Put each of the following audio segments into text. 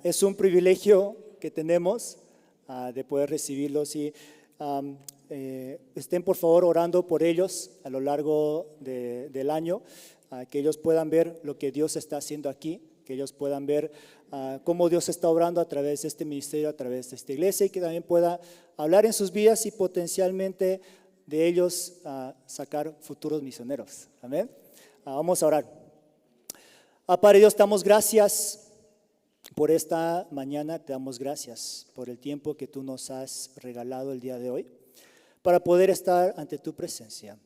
Es un privilegio que tenemos de poder recibirlos y estén por favor orando por ellos a lo largo del año, que ellos puedan ver lo que Dios está haciendo aquí, que ellos puedan ver cómo Dios está obrando a través de este ministerio, a través de esta iglesia, y que también pueda hablar en sus vidas y potencialmente de ellos sacar futuros misioneros. Amén. Vamos a orar. Padre Dios, te damos gracias por esta mañana, te damos gracias por el tiempo que tú nos has regalado el día de hoy para poder estar ante tu presencia,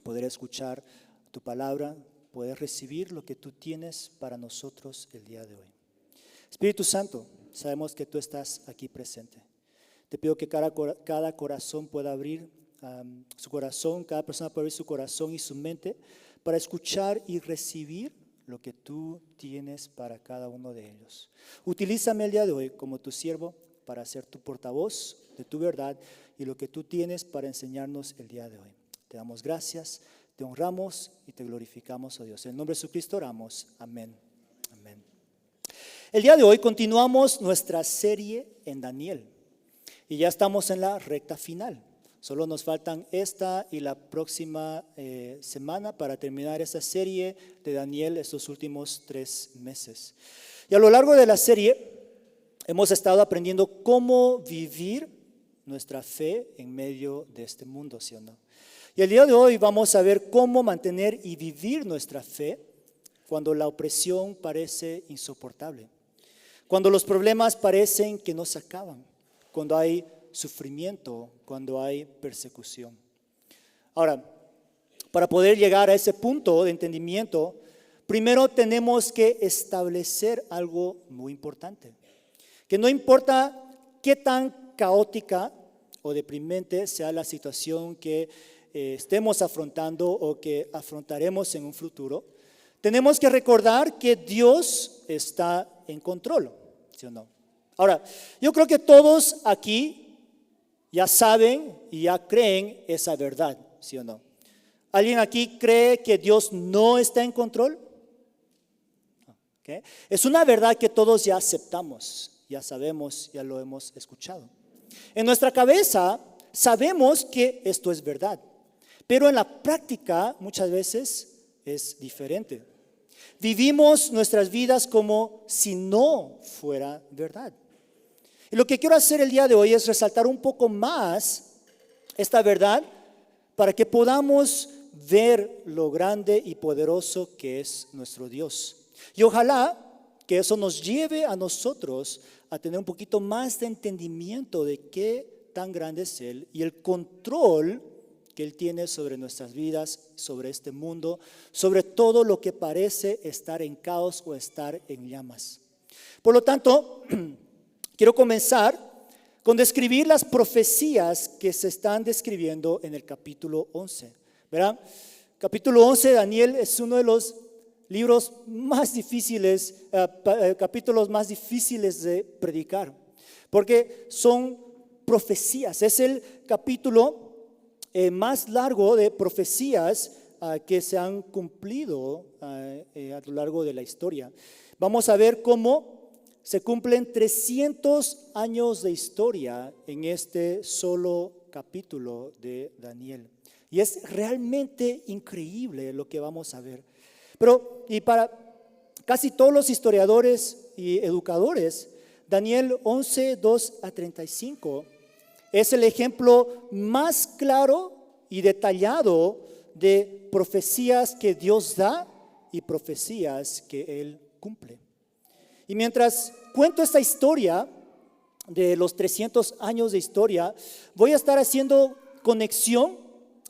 poder escuchar tu palabra, poder recibir lo que tú tienes para nosotros el día de hoy. Espíritu Santo, sabemos que tú estás aquí presente. Te pido que cada corazón pueda abrir su corazón, cada persona pueda abrir su corazón y su mente para escuchar y recibir lo que tú tienes para cada uno de ellos. Utilízame el día de hoy como tu siervo para ser tu portavoz de tu verdad y lo que tú tienes para enseñarnos el día de hoy. Te damos gracias, te honramos y te glorificamos, oh Dios. En el nombre de Jesucristo oramos. Amén. Amén. El día de hoy continuamos nuestra serie en Daniel y ya estamos en la recta final. Solo nos faltan esta y la próxima semana para terminar esta serie de Daniel estos últimos 3 meses. Y a lo largo de la serie hemos estado aprendiendo cómo vivir nuestra fe en medio de este mundo, ¿sí o no? Y el día de hoy vamos a ver cómo mantener y vivir nuestra fe cuando la opresión parece insoportable, cuando los problemas parecen que no se acaban, cuando hay sufrimiento, cuando hay persecución. Ahora, para poder llegar a ese punto de entendimiento, primero tenemos que establecer algo muy importante, que no importa qué tan caótica o deprimente sea la situación que estemos afrontando o que afrontaremos en un futuro, tenemos que recordar que Dios está en control, ¿sí o no? Ahora, yo creo que todos aquí ya saben y ya creen esa verdad, ¿sí o no? ¿Alguien aquí cree que Dios no está en control? ¿Okay? Es una verdad que todos ya aceptamos, ya sabemos, ya lo hemos escuchado. En nuestra cabeza sabemos que esto es verdad, pero en la práctica muchas veces es diferente. Vivimos nuestras vidas como si no fuera verdad. Y lo que quiero hacer el día de hoy es resaltar un poco más esta verdad para que podamos ver lo grande y poderoso que es nuestro Dios. Y ojalá que eso nos lleve a nosotros a tener un poquito más de entendimiento de qué tan grande es Él y el control que Él tiene sobre nuestras vidas, sobre este mundo, sobre todo lo que parece estar en caos o estar en llamas. Por lo tanto, quiero comenzar con describir las profecías que se están describiendo en el capítulo 11. ¿Verdad? Capítulo 11 de Daniel es uno de los libros más difíciles, capítulos más difíciles de predicar, porque son profecías. Es el capítulo más largo de profecías que se han cumplido a lo largo de la historia. Vamos a ver cómo se cumplen 300 años de historia en este solo capítulo de Daniel. Y es realmente increíble lo que vamos a ver. Pero, y para casi todos los historiadores y educadores, Daniel 11, 2 a 35 es el ejemplo más claro y detallado de profecías que Dios da y profecías que Él cumple. Y mientras cuento esta historia de los 300 años de historia, voy a estar haciendo conexión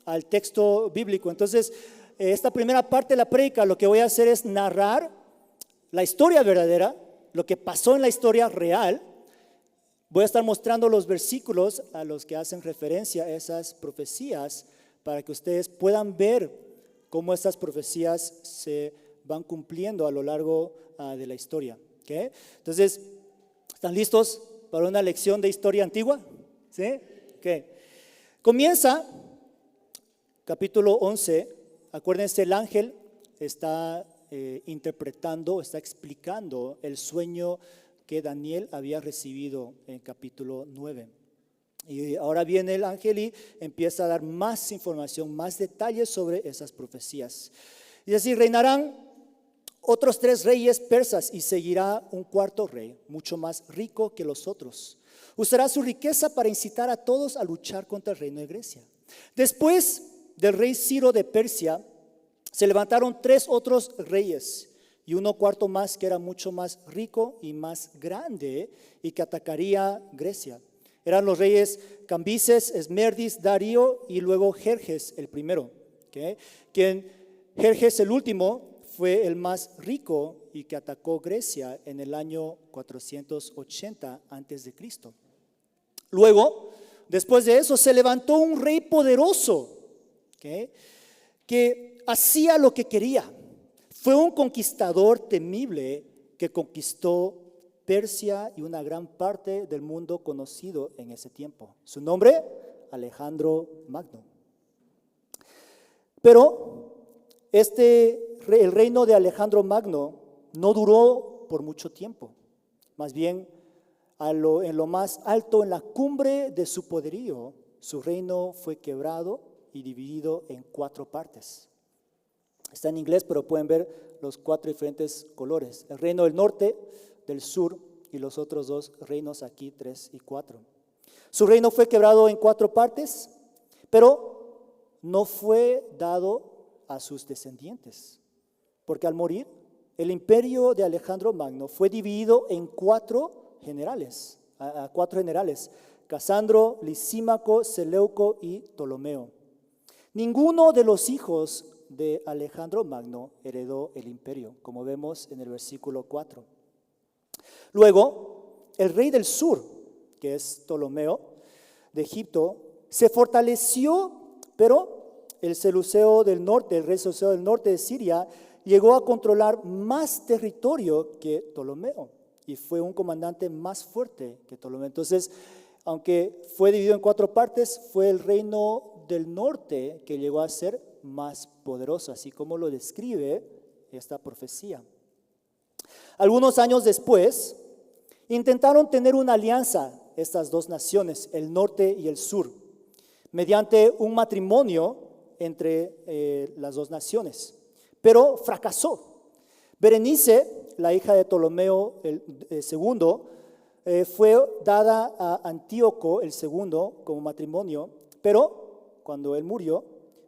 al texto bíblico. Entonces, esta primera parte de la prédica, lo que voy a hacer es narrar la historia verdadera, lo que pasó en la historia real. Voy a estar mostrando los versículos a los que hacen referencia a esas profecías para que ustedes puedan ver cómo estas profecías se van cumpliendo a lo largo de la historia. ¿Okay? Entonces, ¿están listos para una lección de historia antigua? ¿Sí? Okay. Comienza capítulo 11. Acuérdense, el ángel está interpretando, está explicando el sueño que Daniel había recibido en capítulo 9. Y ahora viene el ángel y empieza a dar más información, más detalles sobre esas profecías. Y así reinarán otros 3 reyes persas y seguirá un cuarto rey, mucho más rico que los otros. Usará su riqueza para incitar a todos a luchar contra el reino de Grecia. Después del rey Ciro de Persia, se levantaron 3 otros reyes y uno cuarto más que era mucho más rico y más grande y que atacaría Grecia. Eran los reyes Cambises, Esmerdis, Darío y luego Jerjes el primero. Quien Jerjes el último fue el más rico y que atacó Grecia en el año 480 antes de Cristo. Luego, después de eso, se levantó un rey poderoso que hacía lo que quería. Fue un conquistador temible que conquistó Persia y una gran parte del mundo conocido en ese tiempo. Su nombre, Alejandro Magno. Pero el reino de Alejandro Magno no duró por mucho tiempo. Más bien, en lo más alto, en la cumbre de su poderío, su reino fue quebrado y dividido en 4 partes. Está en inglés, pero pueden ver los 4 diferentes colores. El reino del norte, del sur y los otros 2 reinos aquí, 3 y 4. Su reino fue quebrado en 4 partes, pero no fue dado a sus descendientes, porque al morir, el imperio de Alejandro Magno fue dividido en 4 generales, a 4 generales: Casandro, Lisímaco, Seleuco y Ptolomeo. Ninguno de los hijos de Alejandro Magno heredó el imperio, como vemos en el versículo 4. Luego, el rey del sur, que es Ptolomeo de Egipto, se fortaleció, pero el rey Seleuceo del norte de Siria, llegó a controlar más territorio que Ptolomeo y fue un comandante más fuerte que Ptolomeo. Entonces, aunque fue dividido en 4 partes, fue el reino del norte que llegó a ser más poderoso, así como lo describe esta profecía. Algunos años después, intentaron tener una alianza estas 2 naciones, el norte y el sur, mediante un matrimonio entre las 2 naciones, pero fracasó. Berenice, la hija de Ptolomeo el segundo, fue dada a Antíoco el segundo como matrimonio, pero cuando él murió,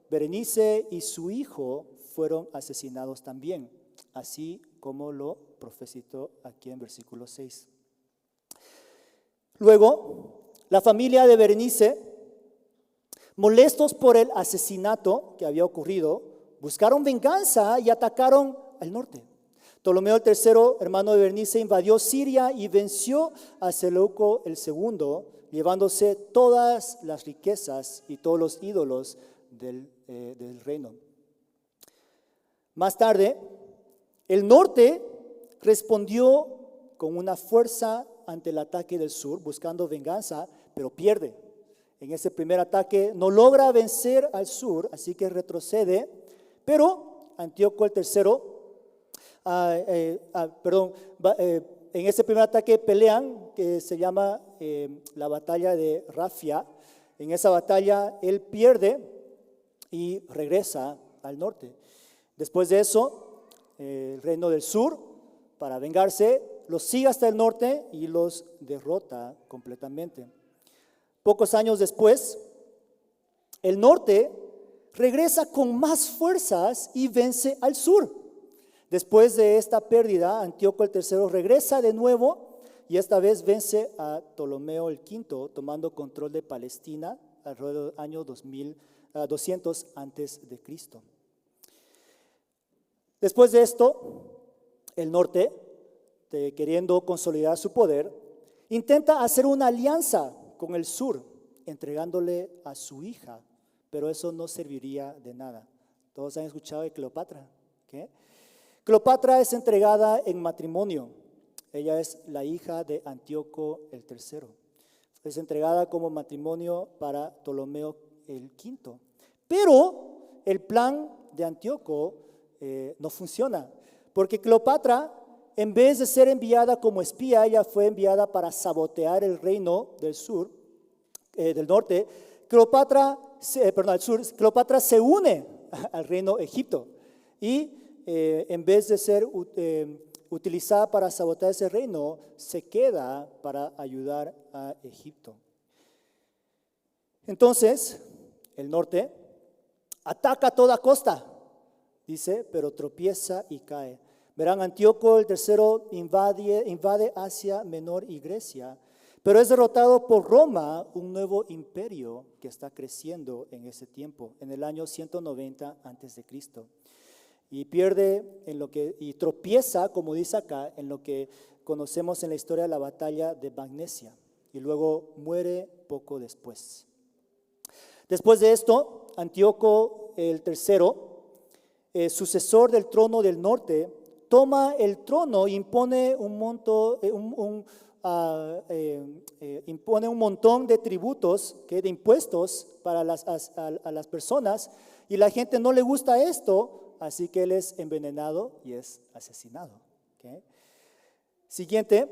Berenice y su hijo fueron asesinados también, así como lo profetizó aquí en versículo 6. Luego, la familia de Berenice, molestos por el asesinato que había ocurrido, buscaron venganza y atacaron al norte. Ptolomeo el tercero, hermano de Berenice, invadió Siria y venció a Seleuco el segundo, llevándose todas las riquezas y todos los ídolos del reino. Más tarde, el norte respondió con una fuerza ante el ataque del sur, buscando venganza, pero pierde. En ese primer ataque no logra vencer al sur, así que retrocede, pero Antíoco el tercero, en ese primer ataque pelean, que se llama la batalla de Rafia. En esa batalla él pierde y regresa al norte. Después de eso, el reino del sur, para vengarse, los sigue hasta el norte y los derrota completamente. Pocos años después, el norte regresa con más fuerzas y vence al sur. Después de esta pérdida, Antíoco el tercero regresa de nuevo y esta vez vence a Ptolomeo el quinto, tomando control de Palestina alrededor del año 200 antes de Cristo. Después de esto, el norte, queriendo consolidar su poder, intenta hacer una alianza con el sur, entregándole a su hija, pero eso no serviría de nada. Todos han escuchado de Cleopatra. Cleopatra es entregada en matrimonio. Ella es la hija de Antíoco el tercero. Es entregada como matrimonio para Ptolomeo el quinto. Pero el plan de Antíoco no funciona, porque Cleopatra en vez de ser enviada como espía, ella fue enviada para sabotear el reino del sur, del norte. Cleopatra se une al reino Egipto y en vez de ser utilizada para sabotear ese reino, se queda para ayudar a Egipto. Entonces, el norte ataca a toda costa, dice, pero tropieza y cae. Verán, Antíoco el tercero invade Asia Menor y Grecia, pero es derrotado por Roma, un nuevo imperio que está creciendo en ese tiempo, en el año 190 a.C. Y pierde y tropieza, como dice acá, en lo que conocemos en la historia de la batalla de Magnesia, y luego muere poco después. Después de esto, Antíoco el tercero, sucesor del trono del norte, toma el trono e impone un montón de tributos, de impuestos para a las personas, y la gente no le gusta esto, así que él es envenenado y es asesinado. ¿Okay? Siguiente,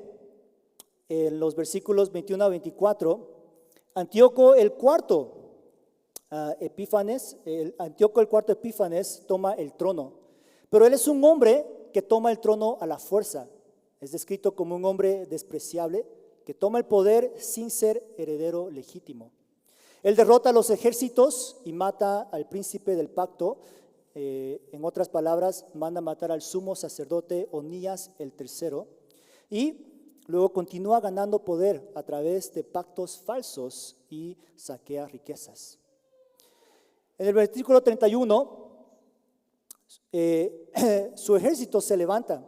en los versículos 21 a 24, Antíoco el cuarto, Antíoco el cuarto Epífanes toma el trono, pero él es un hombre que toma el trono a la fuerza. Es descrito como un hombre despreciable que toma el poder sin ser heredero legítimo. Él derrota a los ejércitos y mata al príncipe del pacto. En otras palabras, manda matar al sumo sacerdote Onías el tercero, y luego continúa ganando poder a través de pactos falsos y saquea riquezas. En el versículo 31, su ejército se levanta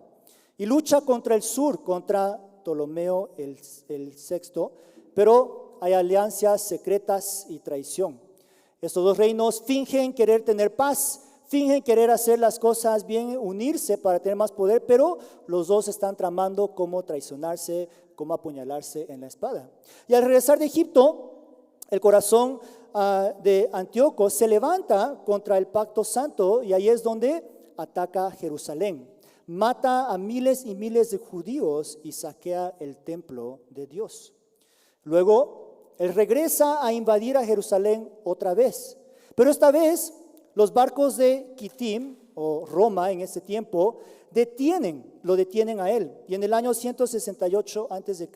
y lucha contra el sur, contra Ptolomeo el sexto, pero hay alianzas secretas y traición. Estos dos reinos fingen querer tener paz, fingen querer hacer las cosas bien, unirse para tener más poder, pero los dos están tramando cómo traicionarse, cómo apuñalarse en la espada. Y al regresar de Egipto, el corazón de Antíoco se levanta contra el pacto santo, y ahí es donde ataca Jerusalén. Mata a miles y miles de judíos y saquea el templo de Dios. Luego, él regresa a invadir a Jerusalén otra vez, pero esta vez los barcos de Kitim, o Roma en ese tiempo, lo detienen a él. Y en el año 168 a.C.,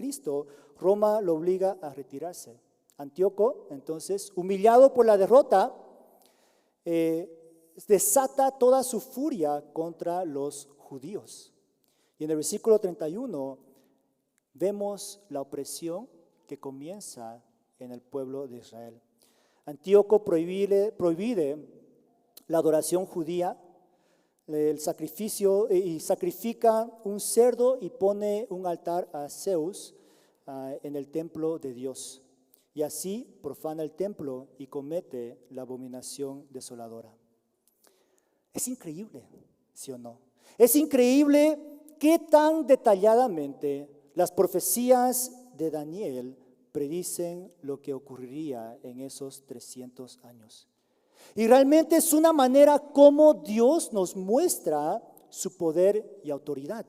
Roma lo obliga a retirarse. Antíoco, entonces, humillado por la derrota, desata toda su furia contra los judíos. Y en el versículo 31 vemos la opresión que comienza en el pueblo de Israel. Antíoco prohíbe la adoración judía, el sacrificio, y sacrifica un cerdo y pone un altar a Zeus en el templo de Dios. Y así profana el templo y comete la abominación desoladora. Es increíble, ¿sí o no? Es increíble qué tan detalladamente las profecías de Daniel predicen lo que ocurriría en esos 300 años. Y realmente es una manera como Dios nos muestra su poder y autoridad.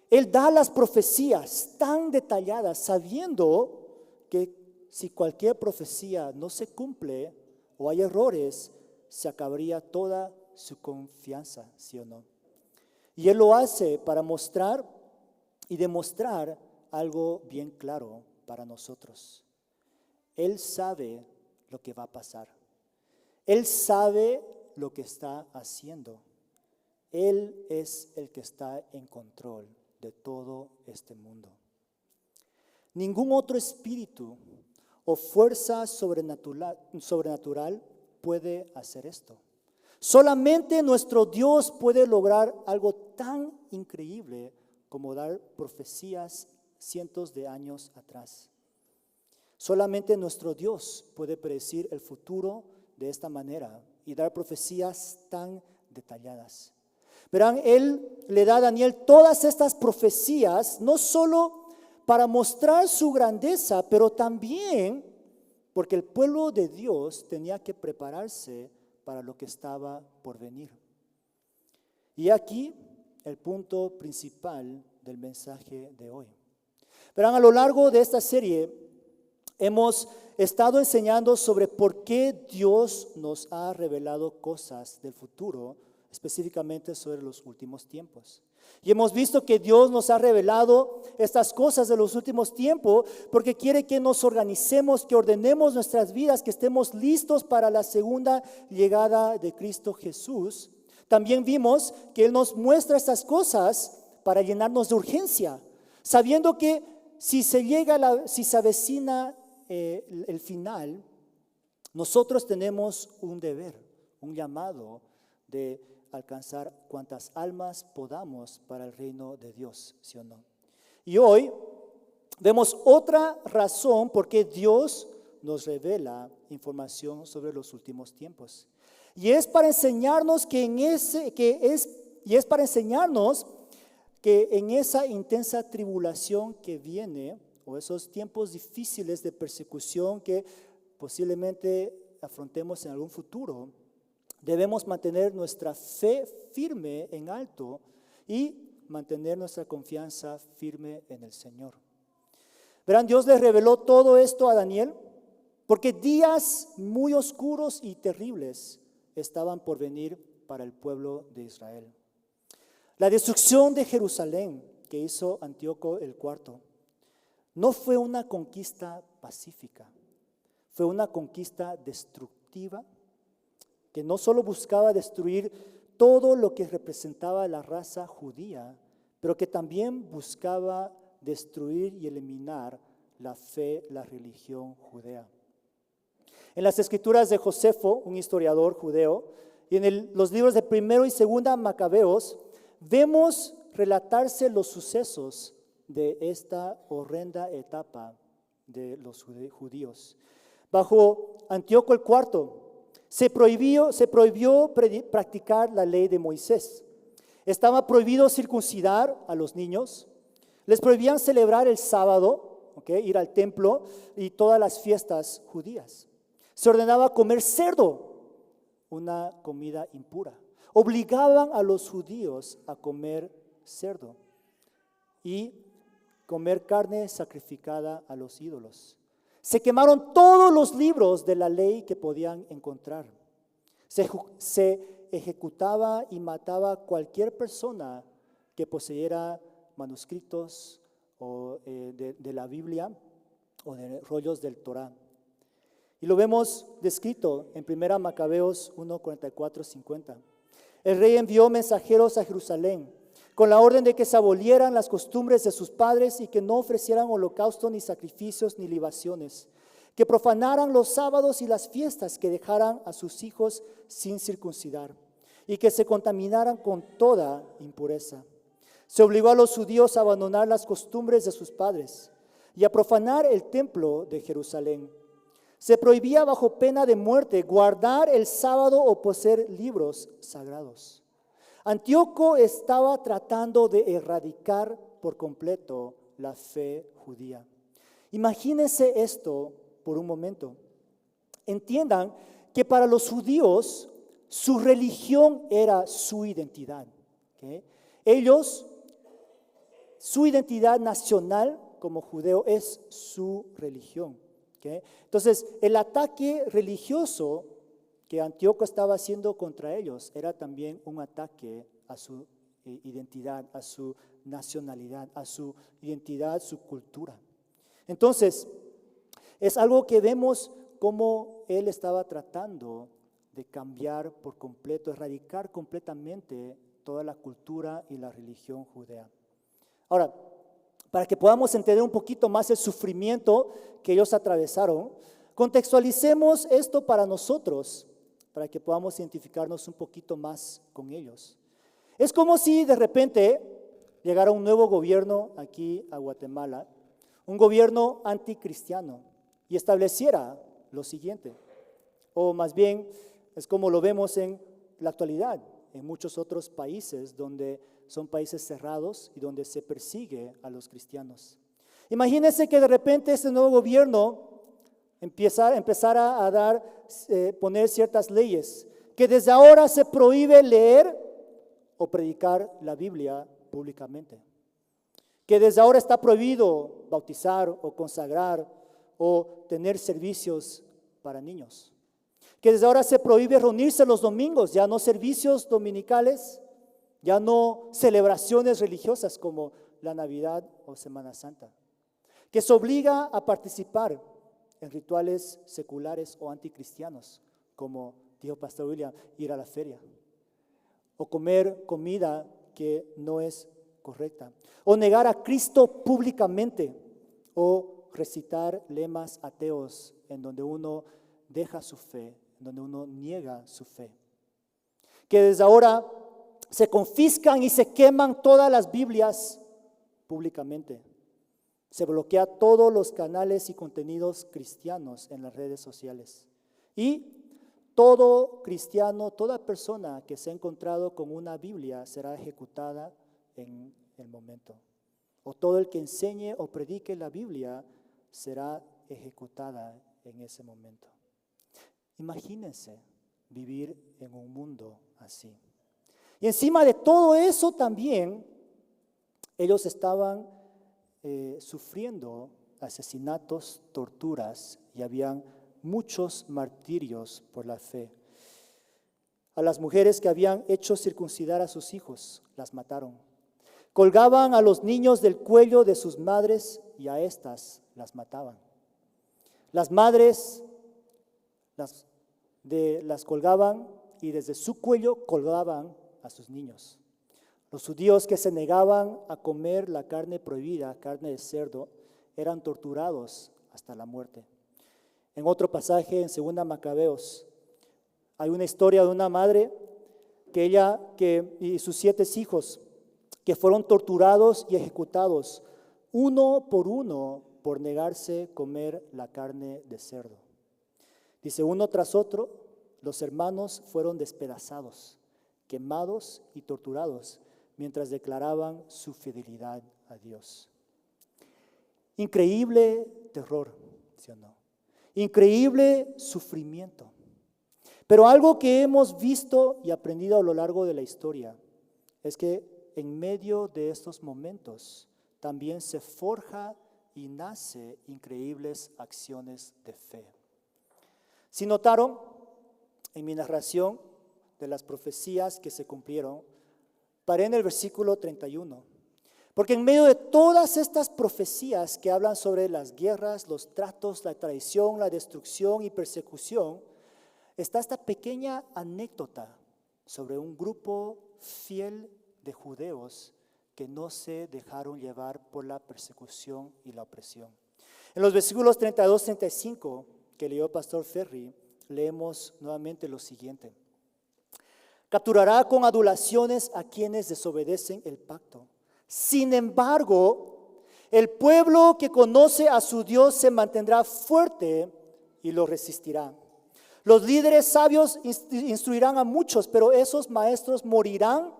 Él da las profecías tan detalladas, sabiendo que si cualquier profecía no se cumple o hay errores, se acabaría toda su confianza, ¿sí o no? Y Él lo hace para mostrar y demostrar algo bien claro para nosotros. Él sabe lo que va a pasar. Él sabe lo que está haciendo. Él es el que está en control de todo este mundo. Ningún otro espíritu o fuerza sobrenatural puede hacer esto. Solamente nuestro Dios puede lograr algo tan increíble como dar profecías cientos de años atrás. Solamente nuestro Dios puede predecir el futuro de esta manera y dar profecías tan detalladas. Verán, Él le da a Daniel todas estas profecías, no solo para mostrar su grandeza, pero también porque el pueblo de Dios tenía que prepararse para lo que estaba por venir. Y aquí el punto principal del mensaje de hoy. Verán, a lo largo de esta serie hemos estado enseñando sobre por qué Dios nos ha revelado cosas del futuro, específicamente sobre los últimos tiempos. Y hemos visto que Dios nos ha revelado estas cosas de los últimos tiempos porque quiere que nos organicemos, que ordenemos nuestras vidas, que estemos listos para la segunda llegada de Cristo Jesús. También vimos que Él nos muestra estas cosas para llenarnos de urgencia, sabiendo que si se avecina el final, nosotros tenemos un deber, un llamado de alcanzar cuantas almas podamos para el reino de Dios, ¿sí o no? Y hoy vemos otra razón por qué Dios nos revela información sobre los últimos tiempos. Y es para enseñarnos que en esa intensa tribulación que viene, o esos tiempos difíciles de persecución que posiblemente afrontemos en algún futuro, debemos mantener nuestra fe firme en alto y mantener nuestra confianza firme en el Señor. Verán, Dios le reveló todo esto a Daniel porque días muy oscuros y terribles estaban por venir para el pueblo de Israel. La destrucción de Jerusalén que hizo Antíoco el IV no fue una conquista pacífica, fue una conquista destructiva que no solo buscaba destruir todo lo que representaba la raza judía, pero que también buscaba destruir y eliminar la fe, la religión judea. En las escrituras de Josefo, un historiador judeo, y en los libros de Primero y Segunda Macabeos, vemos relatarse los sucesos de esta horrenda etapa de los judíos. Bajo Antíoco el IV, se prohibió practicar la ley de Moisés. Estaba prohibido circuncidar a los niños. Les prohibían celebrar el sábado, ir al templo y todas las fiestas judías. Se ordenaba comer cerdo, una comida impura. Obligaban a los judíos a comer cerdo y comer carne sacrificada a los ídolos. Se quemaron todos los libros de la ley que podían encontrar. Se ejecutaba y mataba a cualquier persona que poseyera manuscritos o, de la Biblia o de rollos del Torá. Y lo vemos descrito en 1 Macabeos 1, 44, 50. El rey envió mensajeros a Jerusalén con la orden de que se abolieran las costumbres de sus padres y que no ofrecieran holocausto ni sacrificios ni libaciones, que profanaran los sábados y las fiestas, que dejaran a sus hijos sin circuncidar y que se contaminaran con toda impureza. Se obligó a los judíos a abandonar las costumbres de sus padres y a profanar el templo de Jerusalén. Se prohibía bajo pena de muerte guardar el sábado o poseer libros sagrados. Antíoco estaba tratando de erradicar por completo la fe judía. Imagínense esto por un momento. Entiendan que para los judíos su religión era su identidad. ¿Okay? Ellos, su identidad nacional como judeo es su religión. ¿Okay? Entonces, el ataque religioso que Antíoco estaba haciendo contra ellos era también un ataque a su identidad, a su nacionalidad, a su identidad, su cultura. Entonces, es algo que vemos cómo él estaba tratando de cambiar por completo, erradicar completamente toda la cultura y la religión judea. Ahora, para que podamos entender un poquito más el sufrimiento que ellos atravesaron, contextualicemos esto para nosotros, para que podamos identificarnos un poquito más con ellos. Es como si de repente llegara un nuevo gobierno aquí a Guatemala, un gobierno anticristiano, y estableciera lo siguiente, o más bien es como lo vemos en la actualidad, en muchos otros países donde son países cerrados y donde se persigue a los cristianos. Imagínense que de repente este nuevo gobierno empezara a poner ciertas leyes, que desde ahora se prohíbe leer o predicar la Biblia públicamente. Que desde ahora está prohibido bautizar o consagrar o tener servicios para niños. Que desde ahora se prohíbe reunirse los domingos, ya no servicios dominicales, ya no celebraciones religiosas como la Navidad o Semana Santa. Que se obliga a participar en rituales seculares o anticristianos, como dijo Pastor William, ir a la feria, o comer comida que no es correcta, o negar a Cristo públicamente, o recitar lemas ateos en donde uno deja su fe, en donde uno niega su fe. Que desde ahora se confiscan y se queman todas las Biblias públicamente. Se bloquea todos los canales y contenidos cristianos en las redes sociales. Y todo cristiano, toda persona que se ha encontrado con una Biblia será ejecutada en el momento. O todo el que enseñe o predique la Biblia será ejecutada en ese momento. Imagínense vivir en un mundo así. Y encima de todo eso también, ellos estaban sufriendo asesinatos, torturas, y habían muchos martirios por la fe. A las mujeres que habían hecho circuncidar a sus hijos, las mataron. Colgaban a los niños del cuello de sus madres y a estas las mataban. Las madres las colgaban y desde su cuello colgaban a sus niños. Los judíos que se negaban a comer la carne prohibida, carne de cerdo, eran torturados hasta la muerte. En otro pasaje, en 2 Macabeos, hay una historia de una madre y sus 7 hijos que fueron torturados y ejecutados, uno por negarse a comer la carne de cerdo. Dice, uno tras otro, los hermanos fueron despedazados, quemados y torturados, mientras declaraban su fidelidad a Dios. Increíble terror, ¿sí o no? Increíble sufrimiento. Pero algo que hemos visto y aprendido a lo largo de la historia es que en medio de estos momentos también se forja y nace increíbles acciones de fe. Si notaron en mi narración de las profecías que se cumplieron, paré en el versículo 31, porque en medio de todas estas profecías que hablan sobre las guerras, los tratos, la traición, la destrucción y persecución, está esta pequeña anécdota sobre un grupo fiel de judeos que no se dejaron llevar por la persecución y la opresión. En los versículos 32-35 que leyó Pastor Ferry, leemos nuevamente lo siguiente. Capturará con adulaciones a quienes desobedecen el pacto. Sin embargo, el pueblo que conoce a su Dios se mantendrá fuerte y lo resistirá. Los líderes sabios instruirán a muchos, pero esos maestros morirán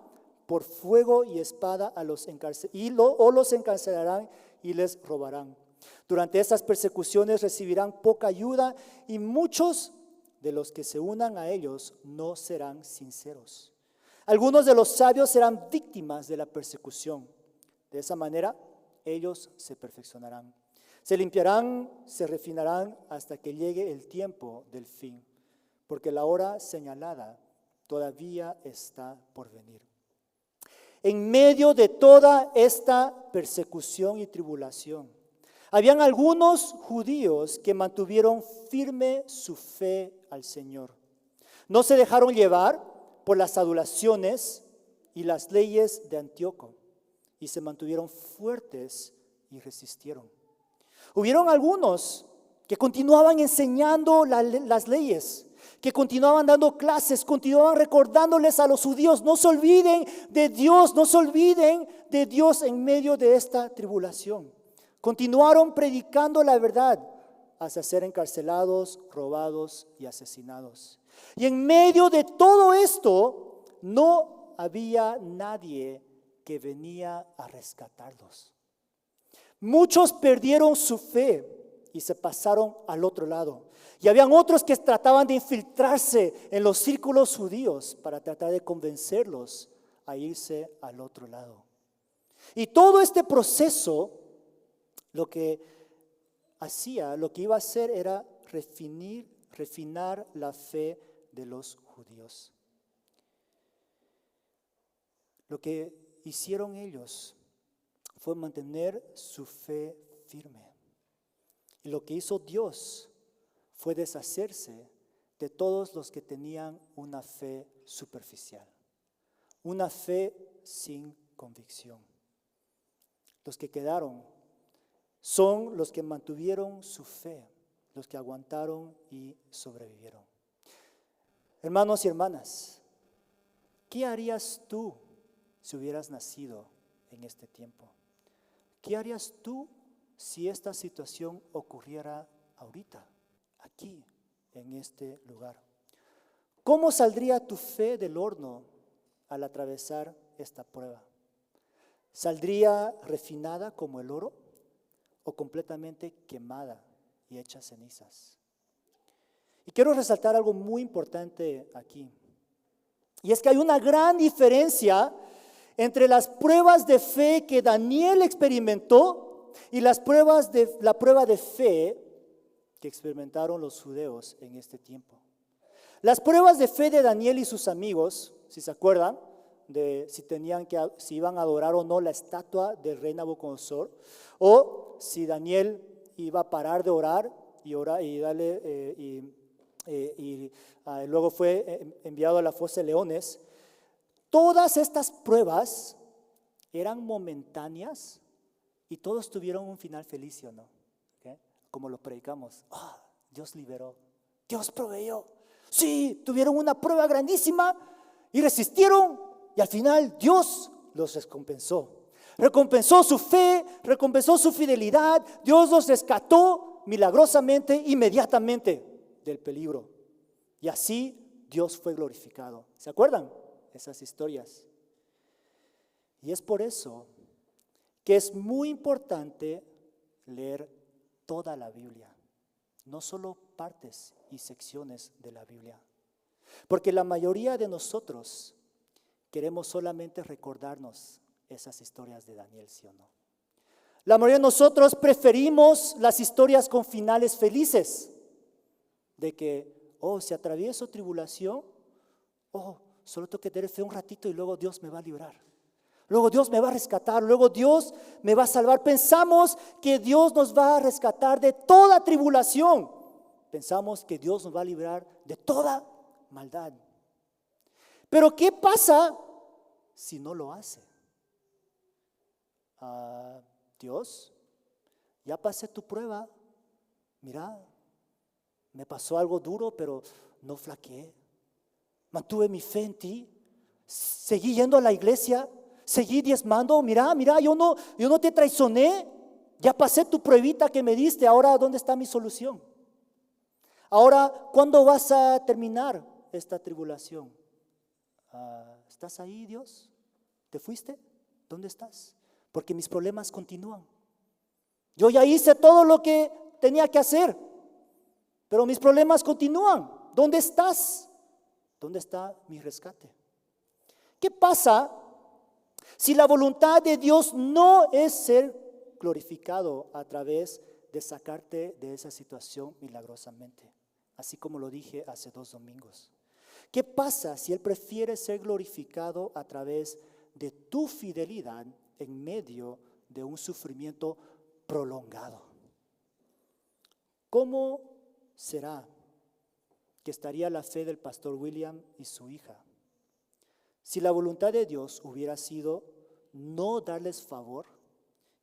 por fuego y espada o los encarcelarán y les robarán. Durante estas persecuciones recibirán poca ayuda y muchos de los que se unan a ellos no serán sinceros. Algunos de los sabios serán víctimas de la persecución. De esa manera, ellos se perfeccionarán. Se limpiarán, se refinarán hasta que llegue el tiempo del fin, porque la hora señalada todavía está por venir. En medio de toda esta persecución y tribulación, habían algunos judíos que mantuvieron firme su fe al Señor. No se dejaron llevar por las adulaciones y las leyes de Antíoco y se mantuvieron fuertes y resistieron. Hubieron algunos que continuaban enseñando las leyes, que continuaban dando clases, continuaban recordándoles a los judíos, no se olviden de Dios, no se olviden de Dios en medio de esta tribulación. Continuaron predicando la verdad hasta ser encarcelados, robados y asesinados. Y en medio de todo esto, no había nadie que venía a rescatarlos. Muchos perdieron su fe y se pasaron al otro lado. Y habían otros que trataban de infiltrarse en los círculos judíos para tratar de convencerlos a irse al otro lado. Y todo este proceso, lo que iba a hacer era refinar la fe de los judíos. Lo que hicieron ellos fue mantener su fe firme. Y lo que hizo Dios fue deshacerse de todos los que tenían una fe superficial, una fe sin convicción. Los que quedaron son los que mantuvieron su fe, los que aguantaron y sobrevivieron. Hermanos y hermanas, ¿qué harías tú si hubieras nacido en este tiempo? ¿Qué harías tú si esta situación ocurriera ahorita, aquí, en este lugar? ¿Cómo saldría tu fe del horno al atravesar esta prueba? ¿Saldría refinada como el oro o completamente quemada y hecha cenizas? Y quiero resaltar algo muy importante aquí. Y es que hay una gran diferencia entre las pruebas de fe que Daniel experimentó y la prueba de fe que experimentaron los judeos en este tiempo. Las pruebas de fe de Daniel y sus amigos, si se acuerdan, de si iban a adorar o no la estatua del rey Nabucodonosor, o si Daniel iba a parar de orar y luego fue enviado a la fosa de leones. Todas estas pruebas eran momentáneas y todos tuvieron un final feliz, ¿sí o no? ¿Okay? Como lo predicamos. Dios liberó, Dios proveyó. Sí, tuvieron una prueba grandísima y resistieron y al final Dios los recompensó. Recompensó su fe, recompensó su fidelidad. Dios los rescató milagrosamente, inmediatamente del peligro. Y así Dios fue glorificado. ¿Se acuerdan? Esas historias. Y es por eso que es muy importante leer toda la Biblia, no solo partes y secciones de la Biblia, porque la mayoría de nosotros queremos solamente recordarnos esas historias de Daniel, ¿sí o no? La mayoría de nosotros preferimos las historias con finales felices, de que, si atravieso tribulación, solo tengo que tener fe un ratito y luego Dios me va a librar. Luego Dios me va a rescatar, luego Dios me va a salvar. Pensamos que Dios nos va a rescatar de toda tribulación. Pensamos que Dios nos va a librar de toda maldad. Pero ¿qué pasa si no lo hace? Dios, ya pasé tu prueba. Mira, me pasó algo duro, pero no flaqueé. Mantuve mi fe en ti. Seguí yendo a la iglesia. Seguí diezmando. Mira, yo no te traicioné. Ya pasé tu pruebita que me diste. Ahora, ¿dónde está mi solución? Ahora, ¿cuándo vas a terminar esta tribulación? ¿Estás ahí, Dios? ¿Te fuiste? ¿Dónde estás? Porque mis problemas continúan. Yo ya hice todo lo que tenía que hacer, pero mis problemas continúan. ¿Dónde estás? ¿Dónde está mi rescate? ¿Qué pasa si la voluntad de Dios no es ser glorificado a través de sacarte de esa situación milagrosamente? Así como lo dije hace 2 domingos. ¿Qué pasa si Él prefiere ser glorificado a través de tu fidelidad en medio de un sufrimiento prolongado? ¿Cómo será que estaría la fe del pastor William y su hija si la voluntad de Dios hubiera sido no darles favor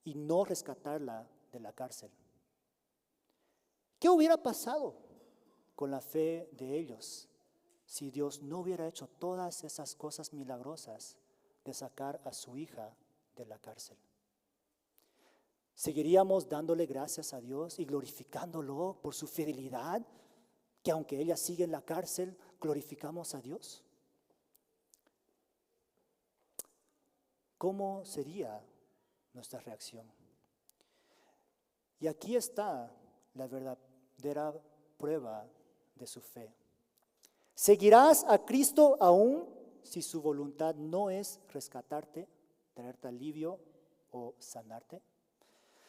y no rescatarla de la cárcel? ¿Qué hubiera pasado con la fe de ellos si Dios no hubiera hecho todas esas cosas milagrosas de sacar a su hija de la cárcel? ¿Seguiríamos dándole gracias a Dios y glorificándolo por su fidelidad? Que aunque ella sigue en la cárcel, glorificamos a Dios. ¿Cómo sería nuestra reacción? Y aquí está la verdadera prueba de su fe. ¿Seguirás a Cristo aún si su voluntad no es rescatarte, traerte alivio o sanarte?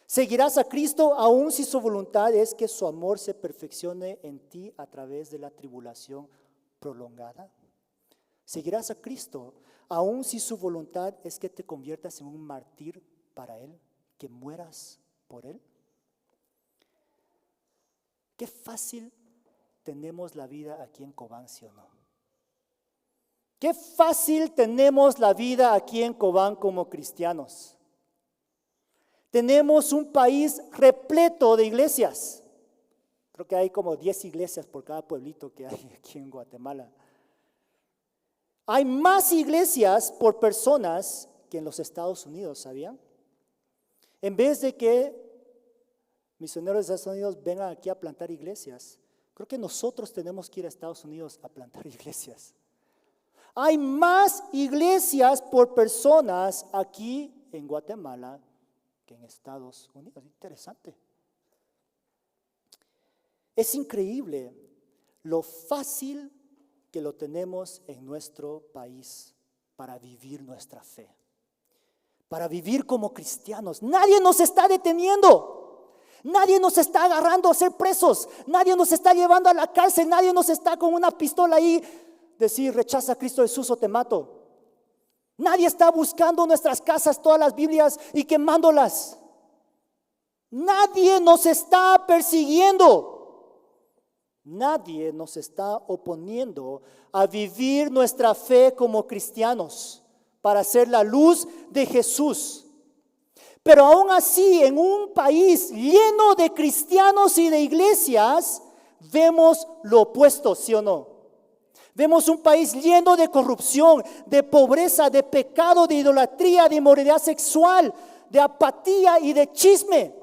¿Seguirás a Cristo aun si su voluntad es que su amor se perfeccione en ti a través de la tribulación prolongada? ¿Seguirás a Cristo aun si su voluntad es que te conviertas en un mártir para Él, que mueras por Él? Qué fácil tenemos la vida aquí en Cobán, ¿sí o no? Qué fácil tenemos la vida aquí en Cobán como cristianos. Tenemos un país repleto de iglesias. Creo que hay como 10 iglesias por cada pueblito que hay aquí en Guatemala. Hay más iglesias por personas que en los Estados Unidos, ¿sabían? En vez de que misioneros de Estados Unidos vengan aquí a plantar iglesias, creo que nosotros tenemos que ir a Estados Unidos a plantar iglesias. Hay más iglesias por personas aquí en Guatemala que en Estados Unidos. Interesante. Es increíble lo fácil que lo tenemos en nuestro país para vivir nuestra fe, para vivir como cristianos. Nadie nos está deteniendo, nadie nos está agarrando a ser presos, nadie nos está llevando a la cárcel, nadie nos está con una pistola ahí decir rechaza a Cristo Jesús o te mato. Nadie está buscando nuestras casas, todas las Biblias y quemándolas. Nadie nos está persiguiendo. Nadie nos está oponiendo a vivir nuestra fe como cristianos para ser la luz de Jesús. Pero aún así, en un país lleno de cristianos y de iglesias, vemos lo opuesto, ¿sí o no? Vemos un país lleno de corrupción, de pobreza, de pecado, de idolatría, de inmoralidad sexual, de apatía y de chisme.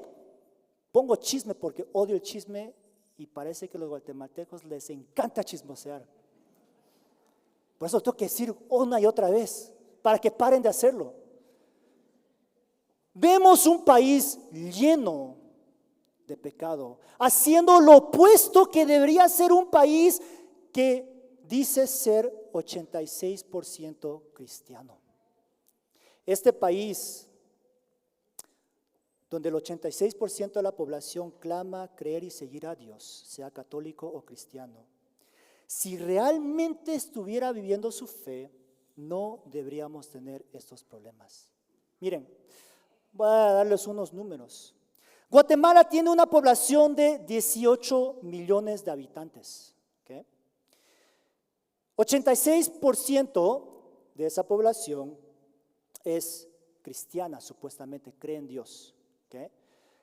Pongo chisme porque odio el chisme y parece que a los guatemaltecos les encanta chismosear. Por eso tengo que decir una y otra vez para que paren de hacerlo. Vemos un país lleno de pecado, haciendo lo opuesto que debería ser un país que dice ser 86% cristiano. Este país, donde el 86% de la población clama creer y seguir a Dios, sea católico o cristiano, si realmente estuviera viviendo su fe, no deberíamos tener estos problemas. Miren, voy a darles unos números. Guatemala tiene una población de 18 millones de habitantes. 86% de esa población es cristiana, supuestamente cree en Dios.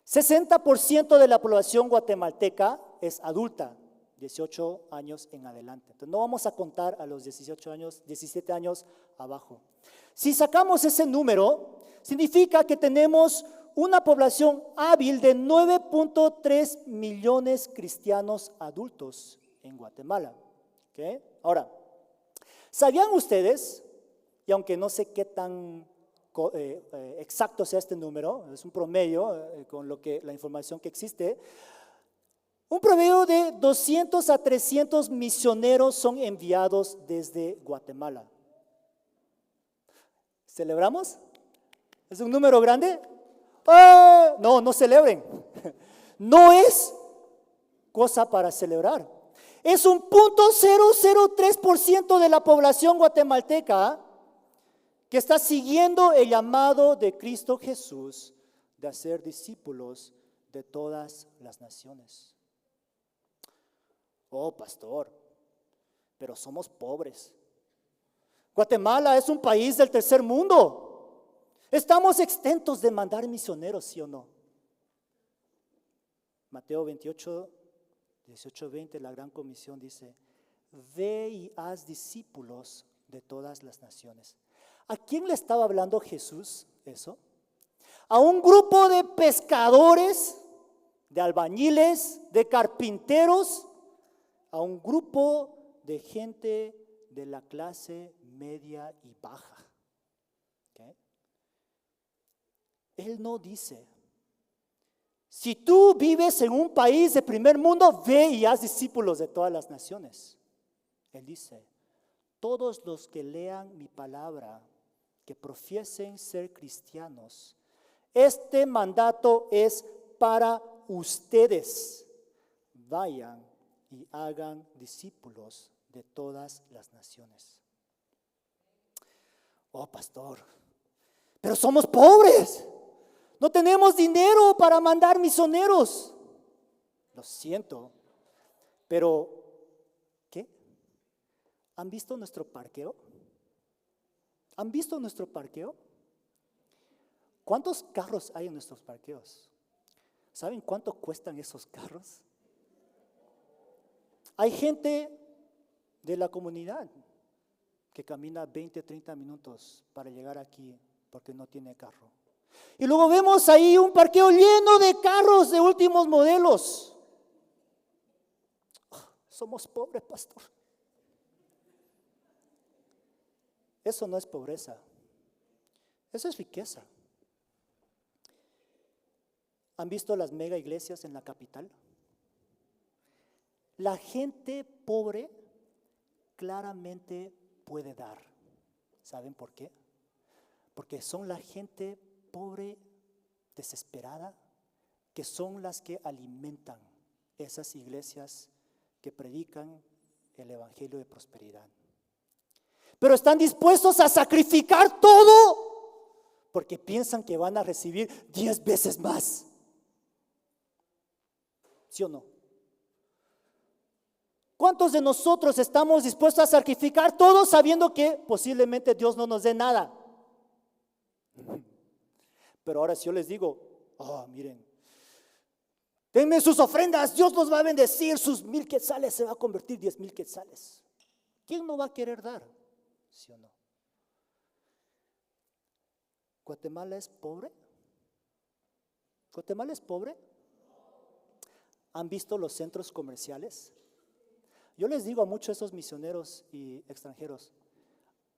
60% de la población guatemalteca es adulta, 18 años en adelante. Entonces no vamos a contar a los 18 años, 17 años abajo. Si sacamos ese número, significa que tenemos una población hábil de 9.3 millones cristianos adultos en Guatemala. Ahora, ¿sabían ustedes, y aunque no sé qué tan exacto sea este número, es un promedio con la información que existe, un promedio de 200 a 300 misioneros son enviados desde Guatemala? ¿Celebramos? ¿Es un número grande? No, no celebren. No es cosa para celebrar. Es un 0.003% de la población guatemalteca que está siguiendo el llamado de Cristo Jesús de hacer discípulos de todas las naciones. Oh, pastor, pero somos pobres. Guatemala es un país del tercer mundo. Estamos exentos de mandar misioneros, ¿sí o no? Mateo 28, 18-20, la gran comisión dice: ve y haz discípulos de todas las naciones. ¿A quién le estaba hablando Jesús eso? A un grupo de pescadores, de albañiles, de carpinteros, a un grupo de gente de la clase media y baja. Él no dice: si tú vives en un país de primer mundo, ve y haz discípulos de todas las naciones. Él dice: todos los que lean mi palabra, que profiesen ser cristianos, este mandato es para ustedes. Vayan y hagan discípulos de todas las naciones. Oh, pastor, pero somos pobres. No tenemos dinero para mandar misioneros. Lo siento, pero ¿qué? ¿Han visto nuestro parqueo? ¿Han visto nuestro parqueo? ¿Cuántos carros hay en nuestros parqueos? ¿Saben cuánto cuestan esos carros? Hay gente de la comunidad que camina 20, 30 minutos para llegar aquí porque no tiene carro. Y luego vemos ahí un parqueo lleno de carros de últimos modelos. Somos pobres, pastor. Eso no es pobreza, eso es riqueza. ¿Han visto las mega iglesias en la capital? La gente pobre claramente puede dar. ¿Saben por qué? Porque son la gente pobre, desesperada, que son las que alimentan esas iglesias que predican el evangelio de prosperidad. Pero están dispuestos a sacrificar todo porque piensan que van a recibir 10 veces más. ¿Sí o no? ¿Cuántos de nosotros estamos dispuestos a sacrificar todo sabiendo que posiblemente Dios no nos dé nada? Pero ahora si yo les digo, miren, denme sus ofrendas, Dios nos va a bendecir, sus 1,000 quetzales se va a convertir 10,000 quetzales. ¿Quién no va a querer dar? ¿Sí o no? ¿Guatemala es pobre? ¿Guatemala es pobre? ¿Han visto los centros comerciales? Yo les digo a muchos de esos misioneros y extranjeros,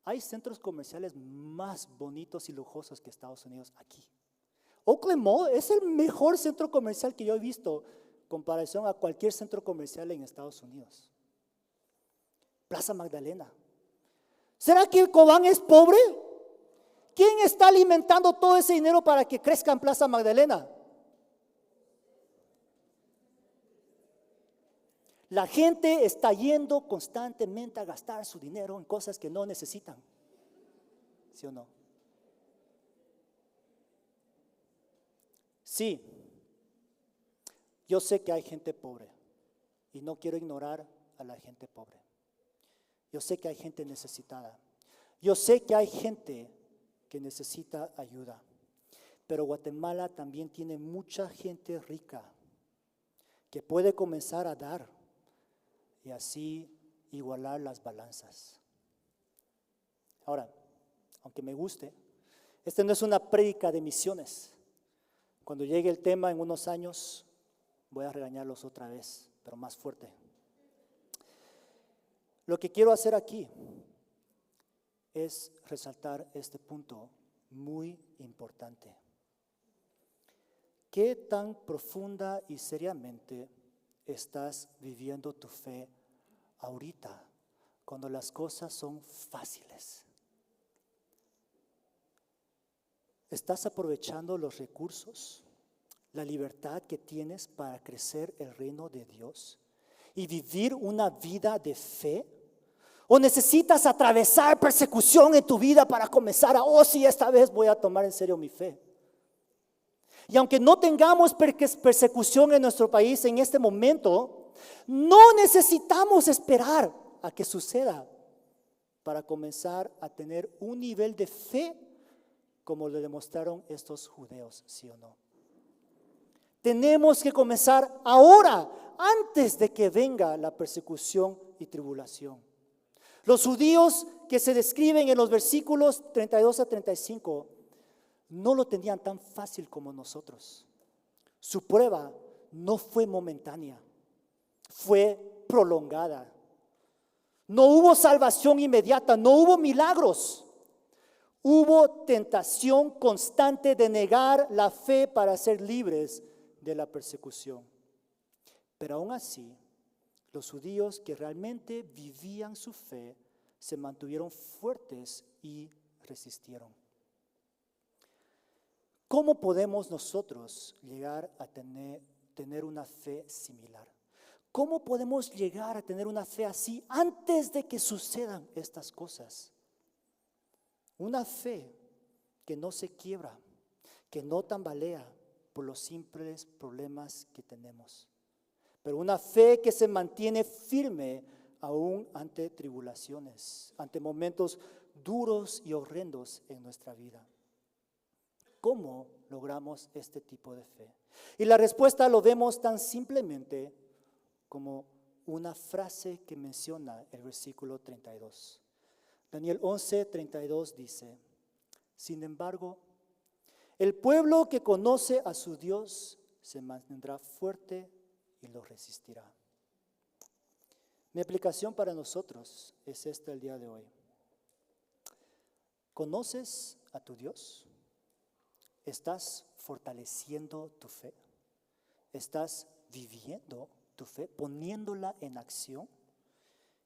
hay centros comerciales más bonitos y lujosos que Estados Unidos aquí. Oakland Mall es el mejor centro comercial que yo he visto en comparación a cualquier centro comercial en Estados Unidos. Plaza Magdalena. ¿Será que Cobán es pobre? ¿Quién está alimentando todo ese dinero para que crezca en Plaza Magdalena? La gente está yendo constantemente a gastar su dinero en cosas que no necesitan. ¿Sí o no? Sí, yo sé que hay gente pobre y no quiero ignorar a la gente pobre. Yo sé que hay gente necesitada. Yo sé que hay gente que necesita ayuda. Pero Guatemala también tiene mucha gente rica que puede comenzar a dar y así igualar las balanzas. Ahora, aunque me guste, esta no es una prédica de misiones. Cuando llegue el tema en unos años, voy a regañarlos otra vez, pero más fuerte. Lo que quiero hacer aquí es resaltar este punto muy importante. ¿Qué tan profunda y seriamente estás viviendo tu fe ahorita, cuando las cosas son fáciles? ¿Estás aprovechando los recursos, la libertad que tienes para crecer el reino de Dios y vivir una vida de fe? ¿O necesitas atravesar persecución en tu vida para comenzar sí, esta vez voy a tomar en serio mi fe? Y aunque no tengamos persecución en nuestro país en este momento, no necesitamos esperar a que suceda para comenzar a tener un nivel de fe como lo demostraron estos judeos, ¿sí o no? Tenemos que comenzar ahora, antes de que venga la persecución y tribulación. Los judíos que se describen en los versículos 32 a 35 no lo tenían tan fácil como nosotros. Su prueba no fue momentánea, fue prolongada. No hubo salvación inmediata, no hubo milagros. Hubo tentación constante de negar la fe para ser libres de la persecución. Pero aún así, los judíos que realmente vivían su fe se mantuvieron fuertes y resistieron. ¿Cómo podemos nosotros llegar a tener una fe similar? ¿Cómo podemos llegar a tener una fe así antes de que sucedan estas cosas? Una fe que no se quiebra, que no tambalea por los simples problemas que tenemos, pero una fe que se mantiene firme aún ante tribulaciones, ante momentos duros y horrendos en nuestra vida. ¿Cómo logramos este tipo de fe? Y la respuesta lo vemos tan simplemente como una frase que menciona el versículo 32. Daniel 11:32 dice: sin embargo, el pueblo que conoce a su Dios se mantendrá fuerte y lo resistirá. Mi aplicación para nosotros es esta el día de hoy. ¿Conoces a tu Dios? ¿Estás fortaleciendo tu fe? ¿Estás viviendo tu fe, poniéndola en acción?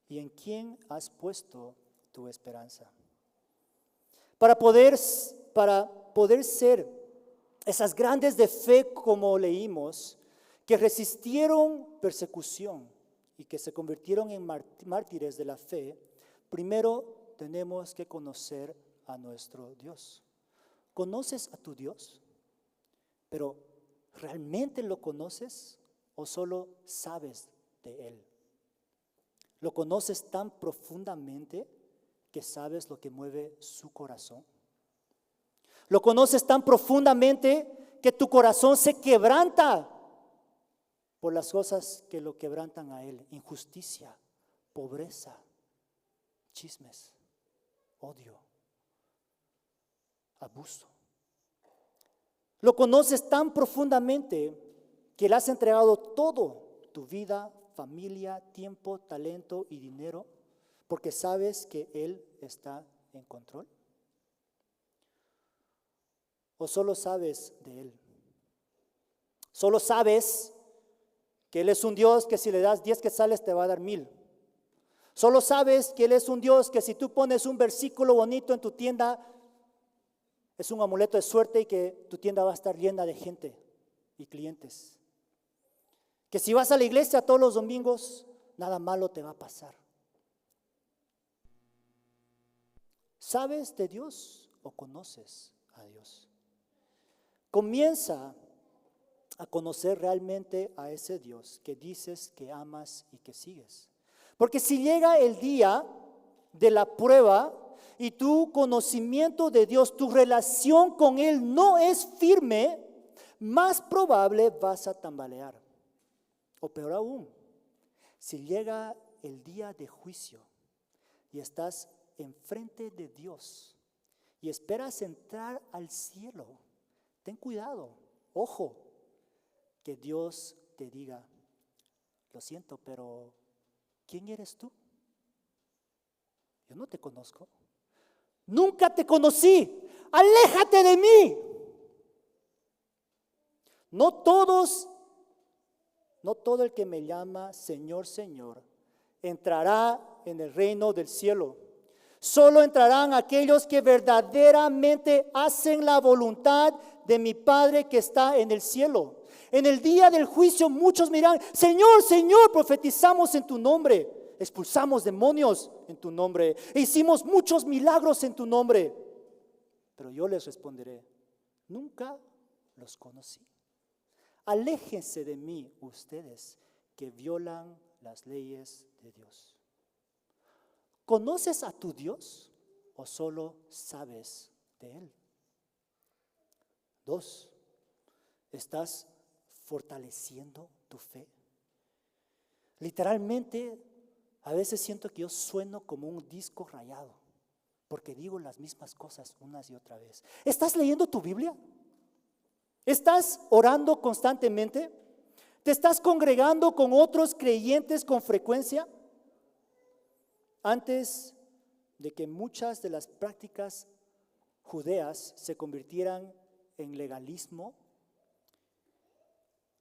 ¿Y en quién has puesto tu esperanza? Para poder ser esas grandes de fe como leímos, que resistieron persecución y que se convirtieron en mártires de la fe, primero tenemos que conocer a nuestro Dios. ¿Conoces a tu Dios? Pero ¿realmente lo conoces o solo sabes de Él? ¿Lo conoces tan profundamente que sabes lo que mueve su corazón? ¿Lo conoces tan profundamente que tu corazón se quebranta por las cosas que lo quebrantan a Él? Injusticia, pobreza, chismes, odio, abuso. Lo conoces tan profundamente que le has entregado todo, tu vida, familia, tiempo, talento y dinero, porque sabes que Él está en control. ¿O solo sabes de Él? Solo sabes que Él es un Dios que si le das 10 quetzales te va a dar 1000. Solo sabes que Él es un Dios que si tú pones un versículo bonito en tu tienda, es un amuleto de suerte y que tu tienda va a estar llena de gente y clientes. Que si vas a la iglesia todos los domingos, nada malo te va a pasar. ¿Sabes de Dios o conoces a Dios? Comienza a conocer realmente a ese Dios que dices que amas y que sigues. Porque si llega el día de la prueba y tu conocimiento de Dios, tu relación con Él no es firme, más probable vas a tambalear. O peor aún, si llega el día de juicio y estás enfrente de Dios y esperas entrar al cielo, ten cuidado, ojo, que Dios te diga: lo siento, pero ¿quién eres tú? Yo no te conozco. Nunca te conocí. Aléjate de mí. No todo el que me llama Señor, Señor, entrará en el reino del cielo. Solo entrarán aquellos que verdaderamente hacen la voluntad de mi Padre que está en el cielo. En el día del juicio muchos dirán: Señor, Señor, profetizamos en tu nombre, expulsamos demonios en tu nombre, e hicimos muchos milagros en tu nombre. Pero yo les responderé: nunca los conocí. Aléjense de mí ustedes que violan las leyes de Dios. ¿Conoces a tu Dios o solo sabes de Él? 2. ¿Estás fortaleciendo tu fe? Literalmente, a veces siento que yo sueno como un disco rayado, porque digo las mismas cosas unas y otra vez. ¿Estás leyendo tu Biblia? ¿Estás orando constantemente? ¿Te estás congregando con otros creyentes con frecuencia? Antes de que muchas de las prácticas judeas se convirtieran en legalismo,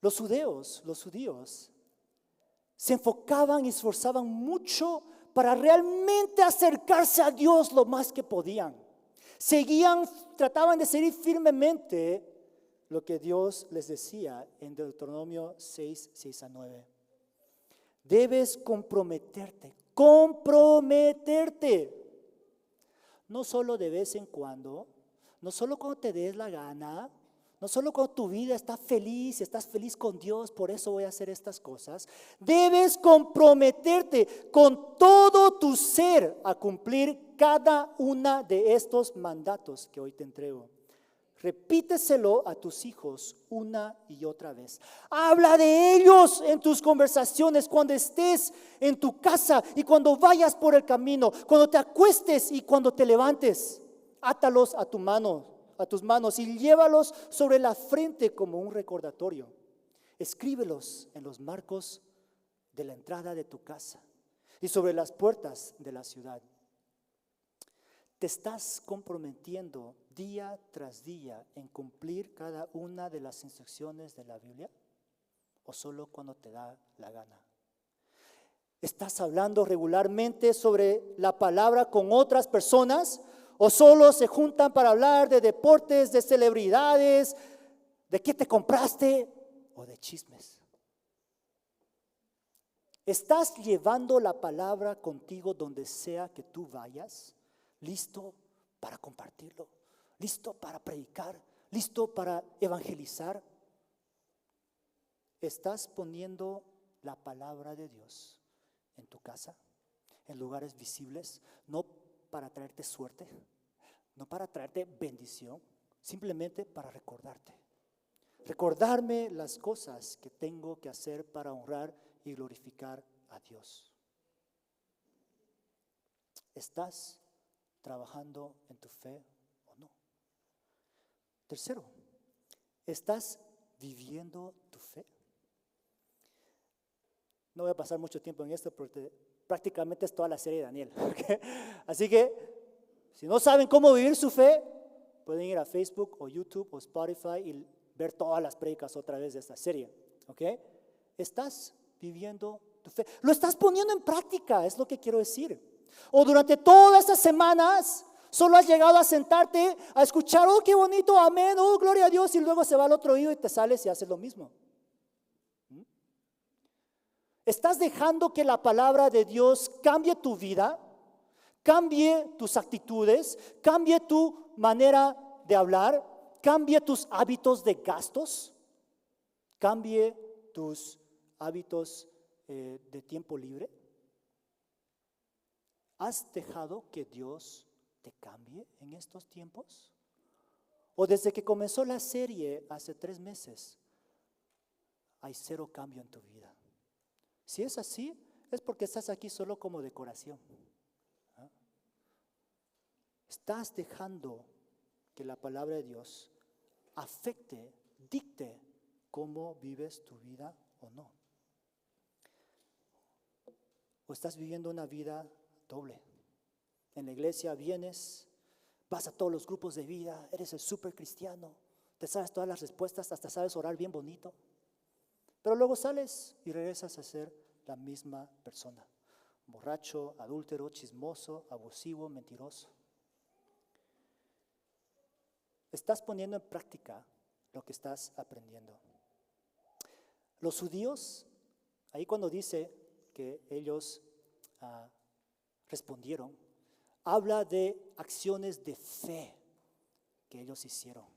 los judíos se enfocaban y esforzaban mucho para realmente acercarse a Dios lo más que podían. Trataban de seguir firmemente lo que Dios les decía en Deuteronomio 6, 6 a 9. Debes comprometerte. No solo de vez en cuando, no solo cuando te des la gana, no solo cuando tu vida está feliz, estás feliz con Dios, por eso voy a hacer estas cosas. Debes comprometerte con todo tu ser a cumplir cada una de estos mandatos que hoy te entrego. Repíteselo a tus hijos una y otra vez. Habla de ellos en tus conversaciones, cuando estés en tu casa y cuando vayas por el camino, cuando te acuestes y cuando te levantes. Átalos a tus manos y llévalos sobre la frente como un recordatorio. Escríbelos en los marcos de la entrada de tu casa y sobre las puertas de la ciudad. ¿Te estás comprometiendo día tras día en cumplir cada una de las instrucciones de la Biblia? ¿O solo cuando te da la gana? ¿Estás hablando regularmente sobre la palabra con otras personas? ¿O solo se juntan para hablar de deportes, de celebridades, de qué te compraste o de chismes? ¿Estás llevando la palabra contigo donde sea que tú vayas? ¿Listo para compartirlo? ¿Listo para predicar? ¿Listo para evangelizar? ¿Estás poniendo la palabra de Dios en tu casa, en lugares visibles, no para traerte suerte, no para traerte bendición, simplemente para recordarte? Recordarme las cosas que tengo que hacer para honrar y glorificar a Dios. ¿Estás trabajando en tu fe o no? Tercero, ¿estás viviendo tu fe? No voy a pasar mucho tiempo en esto porque prácticamente es toda la serie de Daniel. ¿Okay? Así que, si no saben cómo vivir su fe, pueden ir a Facebook o YouTube o Spotify y ver todas las prédicas otra vez de esta serie. ¿Okay? ¿Estás viviendo tu fe? ¿Lo estás poniendo en práctica? Es lo que quiero decir. O durante todas estas semanas solo has llegado a sentarte a escuchar, oh, qué bonito, amén, oh, gloria a Dios, y luego se va al otro oído y te sales y haces lo mismo. ¿Estás dejando que la palabra de Dios cambie tu vida, cambie tus actitudes, cambie tu manera de hablar, cambie tus hábitos de gastos, cambie tus hábitos de tiempo libre? ¿Has dejado que Dios te cambie en estos tiempos? ¿O desde que comenzó la serie hace 3 meses hay cero cambio en tu vida? Si es así, es porque estás aquí solo como decoración. ¿Ah? ¿Estás dejando que la palabra de Dios afecte, dicte cómo vives tu vida o no? ¿O estás viviendo una vida doble? En la iglesia vienes, vas a todos los grupos de vida, eres el súper cristiano, te sabes todas las respuestas, hasta sabes orar bien bonito, pero luego sales y regresas a ser la misma persona, borracho, adúltero, chismoso, abusivo, mentiroso. Estás poniendo en práctica lo que estás aprendiendo. Los judíos, ahí cuando dice que ellos respondieron, habla de acciones de fe que ellos hicieron.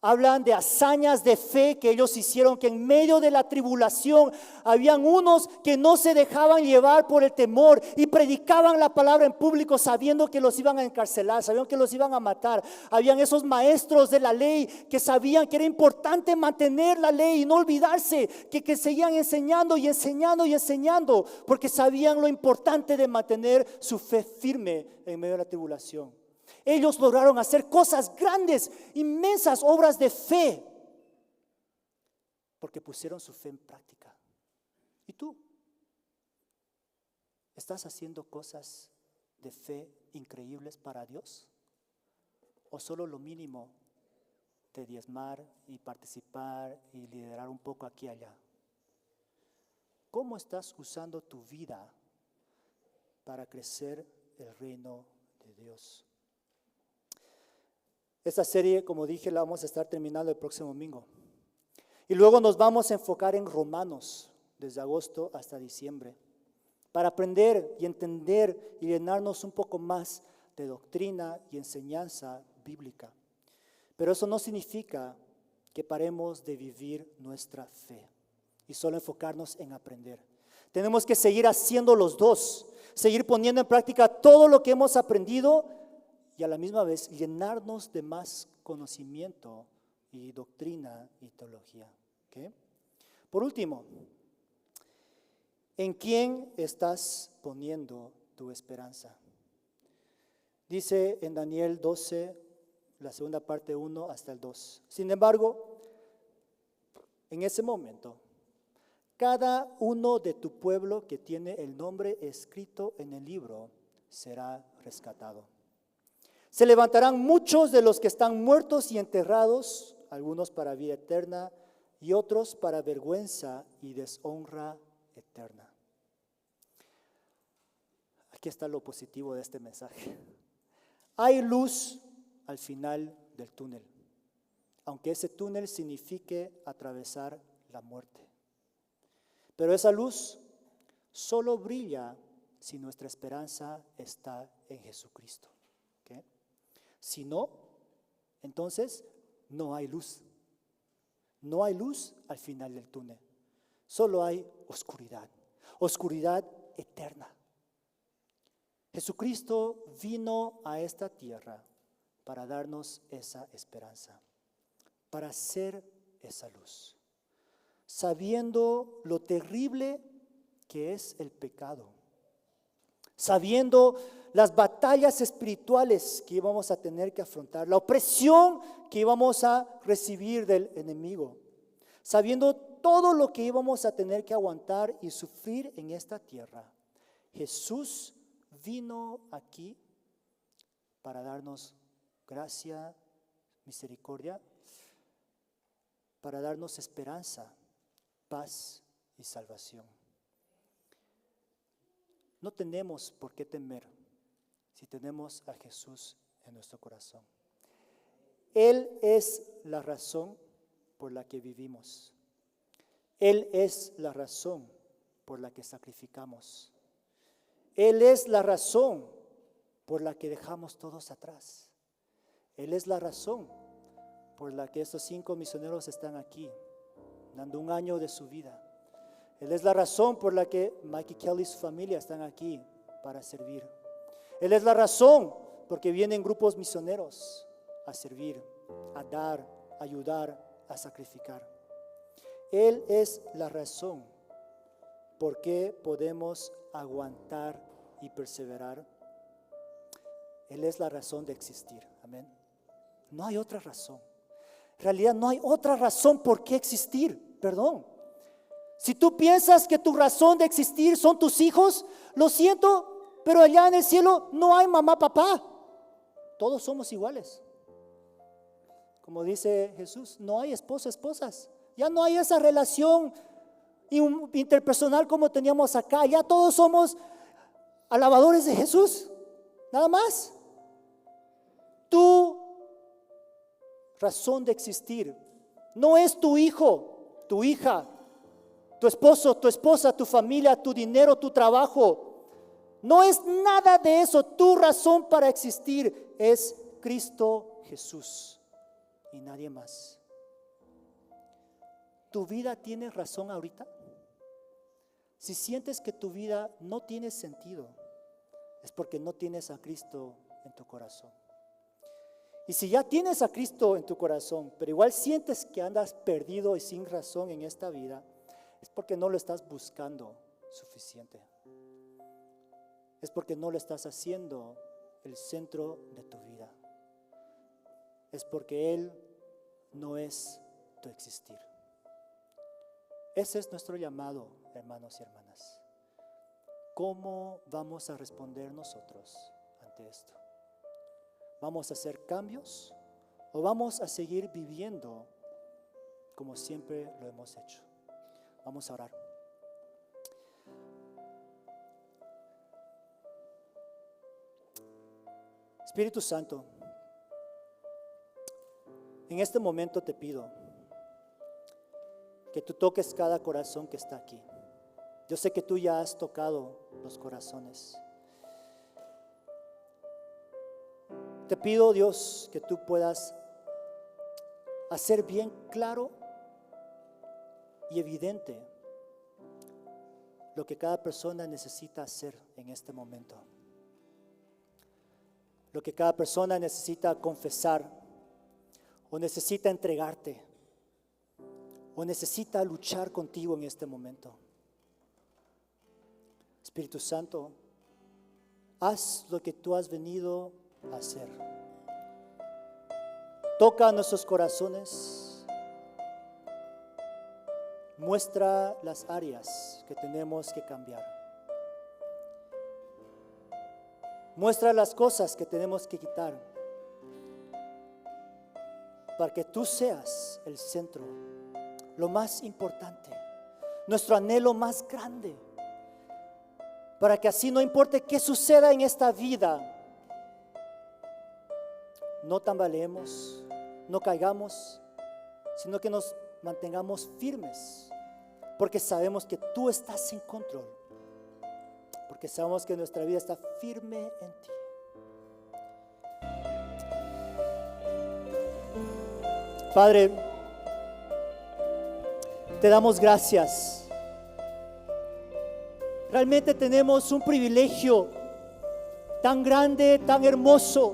Hablan de hazañas de fe que ellos hicieron, que en medio de la tribulación habían unos que no se dejaban llevar por el temor y predicaban la palabra en público sabiendo que los iban a encarcelar, sabiendo que los iban a matar. Habían esos maestros de la ley que sabían que era importante mantener la ley y no olvidarse, que seguían enseñando y enseñando y enseñando, porque sabían lo importante de mantener su fe firme en medio de la tribulación. Ellos lograron hacer cosas grandes, inmensas, obras de fe, porque pusieron su fe en práctica. ¿Y tú? ¿Estás haciendo cosas de fe increíbles para Dios? ¿O solo lo mínimo de diezmar y participar y liderar un poco aquí y allá? ¿Cómo estás usando tu vida para crecer el reino de Dios. Esta serie, como dije, la vamos a estar terminando el próximo domingo. Y luego nos vamos a enfocar en Romanos, desde agosto hasta diciembre, para aprender y entender y llenarnos un poco más de doctrina y enseñanza bíblica. Pero eso no significa que paremos de vivir nuestra fe y solo enfocarnos en aprender. Tenemos que seguir haciendo los dos, seguir poniendo en práctica todo lo que hemos aprendido y a la misma vez llenarnos de más conocimiento y doctrina y teología. ¿Okay? Por último, ¿en quién estás poniendo tu esperanza? Dice en Daniel 12, la segunda parte 1 hasta el 2. Sin embargo, en ese momento, cada uno de tu pueblo que tiene el nombre escrito en el libro será rescatado. Se levantarán muchos de los que están muertos y enterrados, algunos para vida eterna y otros para vergüenza y deshonra eterna. Aquí está lo positivo de este mensaje. Hay luz al final del túnel, aunque ese túnel signifique atravesar la muerte. Pero esa luz solo brilla si nuestra esperanza está en Jesucristo. ¿Okay? Si no, entonces no hay luz. No hay luz al final del túnel. Solo hay oscuridad, oscuridad eterna. Jesucristo vino a esta tierra para darnos esa esperanza, para ser esa luz, sabiendo lo terrible que es el pecado, sabiendo las batallas espirituales que íbamos a tener que afrontar, la opresión que íbamos a recibir del enemigo, sabiendo todo lo que íbamos a tener que aguantar y sufrir en esta tierra. Jesús vino aquí para darnos gracia, misericordia, para darnos esperanza, paz y salvación. No tenemos por qué temer si tenemos a Jesús en nuestro corazón. Él es la razón por la que vivimos. Él es la razón por la que sacrificamos. Él es la razón por la que dejamos todos atrás. Él es la razón por la que estos 5 misioneros están aquí, dando un año de su vida. Él es la razón por la que Mike y Kelly y su familia están aquí para servir. Él es la razón porque vienen grupos misioneros a servir, a dar, a ayudar, a sacrificar. Él es la razón por qué podemos aguantar y perseverar. Él es la razón de existir. Amén. No hay otra razón. En realidad no hay otra razón por qué existir. Perdón. Si tú piensas que tu razón de existir son tus hijos, lo siento, pero allá en el cielo no hay mamá, papá. Todos somos iguales. Como dice Jesús, no hay esposo, esposas. Ya no hay esa relación interpersonal como teníamos acá. Ya todos somos alabadores de Jesús. Nada más. Tu razón de existir no es tu hijo, tu hija, tu esposo, tu esposa, tu familia, tu dinero, tu trabajo. No es nada de eso. Tu razón para existir es Cristo Jesús y nadie más. ¿Tu vida tiene razón ahorita? Si sientes que tu vida no tiene sentido, es porque no tienes a Cristo en tu corazón. Y si ya tienes a Cristo en tu corazón, pero igual sientes que andas perdido y sin razón en esta vida, es porque no lo estás buscando suficiente. Es porque no lo estás haciendo el centro de tu vida. Es porque Él no es tu existir. Ese es nuestro llamado, hermanos y hermanas. ¿Cómo vamos a responder nosotros ante esto? ¿Vamos a hacer cambios o vamos a seguir viviendo como siempre lo hemos hecho? Vamos a orar. Espíritu Santo, en este momento te pido que tú toques cada corazón que está aquí. Yo sé que tú ya has tocado los corazones. Te pido, Dios, que tú puedas hacer bien claro y evidente lo que cada persona necesita hacer en este momento. Lo que cada persona necesita confesar o necesita entregarte o necesita luchar contigo en este momento. Espíritu Santo, haz lo que tú has venido a hacer. Toca nuestros corazones. Muestra las áreas que tenemos que cambiar. Muestra las cosas que tenemos que quitar para que tú seas el centro, lo más importante, nuestro anhelo más grande, para que así no importe qué suceda en esta vida, no tambaleemos, no caigamos, sino que nos mantengamos firmes, porque sabemos que tú estás en control, porque sabemos que nuestra vida está firme en ti. Padre, te damos gracias. Realmente tenemos un privilegio tan grande, tan hermoso,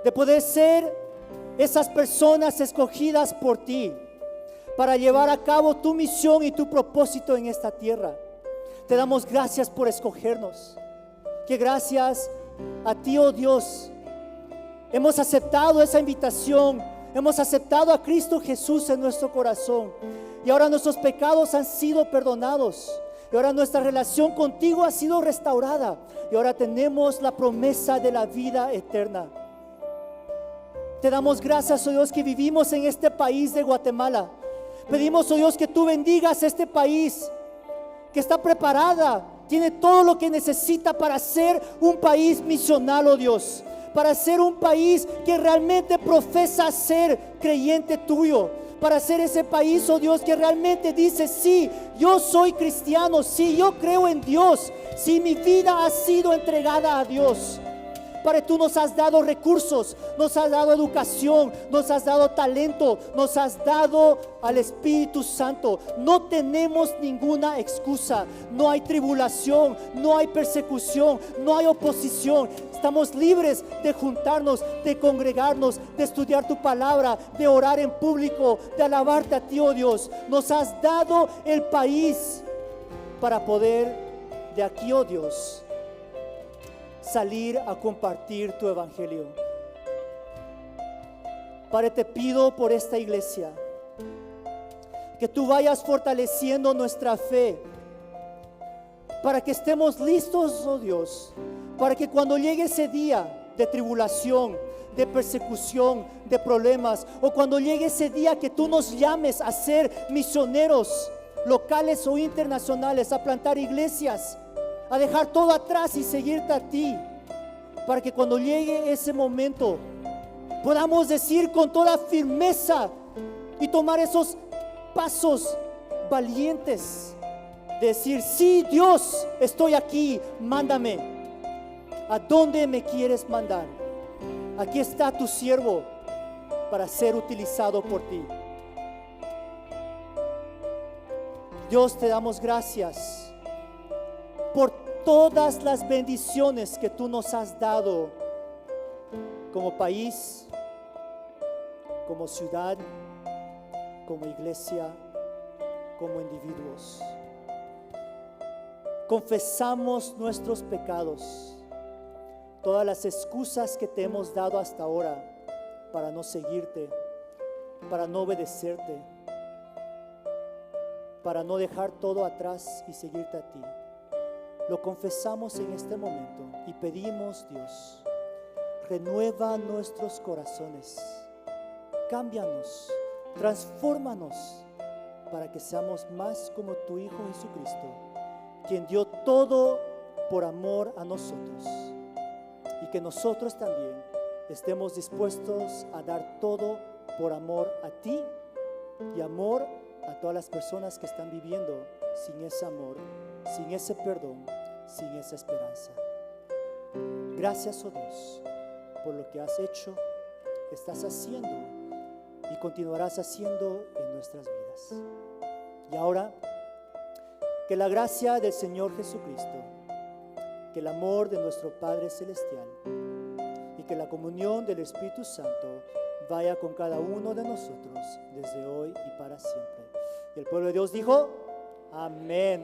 de poder ser esas personas escogidas por ti para llevar a cabo tu misión y tu propósito en esta tierra. Te damos gracias por escogernos, que gracias a ti, oh Dios, hemos aceptado esa invitación, hemos aceptado a Cristo Jesús en nuestro corazón y ahora nuestros pecados han sido perdonados y ahora nuestra relación contigo ha sido restaurada y ahora tenemos la promesa de la vida eterna. Te damos gracias, oh Dios, que vivimos en este país de Guatemala. Pedimos, oh Dios, que tú bendigas este país, que está preparada, tiene todo lo que necesita para ser un país misional, oh Dios, para ser un país que realmente profesa ser creyente tuyo, para ser ese país, oh Dios, que realmente dice: sí, yo soy cristiano, sí, yo creo en Dios, sí, mi vida ha sido entregada a Dios. Padre, tú nos has dado recursos, nos has dado educación, nos has dado talento, nos has dado al Espíritu Santo. No tenemos ninguna excusa. No hay tribulación, no hay persecución, no hay oposición. Estamos libres de juntarnos, de congregarnos, de estudiar tu palabra, de orar en público, de alabarte a ti, oh Dios. Nos has dado el país para poder de aquí, oh Dios, salir a compartir tu evangelio. Padre, te pido por esta iglesia que tú vayas fortaleciendo nuestra fe para que estemos listos, oh Dios, para que cuando llegue ese día de tribulación, de persecución, de problemas, o cuando llegue ese día que tú nos llames a ser misioneros locales o internacionales, a plantar iglesias, a dejar todo atrás y seguirte a ti, para que cuando llegue ese momento podamos decir con toda firmeza y tomar esos pasos valientes, decir: sí, Dios, estoy aquí, mándame. ¿A dónde me quieres mandar? Aquí está tu siervo para ser utilizado por ti. Dios, te damos gracias por todas las bendiciones que tú nos has dado como país, como ciudad, como iglesia, como individuos. Confesamos nuestros pecados, todas las excusas que te hemos dado hasta ahora para no seguirte, para no obedecerte, para no dejar todo atrás y seguirte a ti. Lo confesamos en este momento y pedimos, Dios, renueva nuestros corazones, cámbianos, transfórmanos para que seamos más como tu Hijo Jesucristo, quien dio todo por amor a nosotros y que nosotros también estemos dispuestos a dar todo por amor a ti y amor a todas las personas que están viviendo sin ese amor, sin ese perdón, sin esa esperanza. Gracias, oh Dios, por lo que has hecho, estás haciendo y continuarás haciendo en nuestras vidas. Y ahora, que la gracia del Señor Jesucristo, que el amor de nuestro Padre Celestial y que la comunión del Espíritu Santo vaya con cada uno de nosotros desde hoy y para siempre. Y el pueblo de Dios dijo, amén.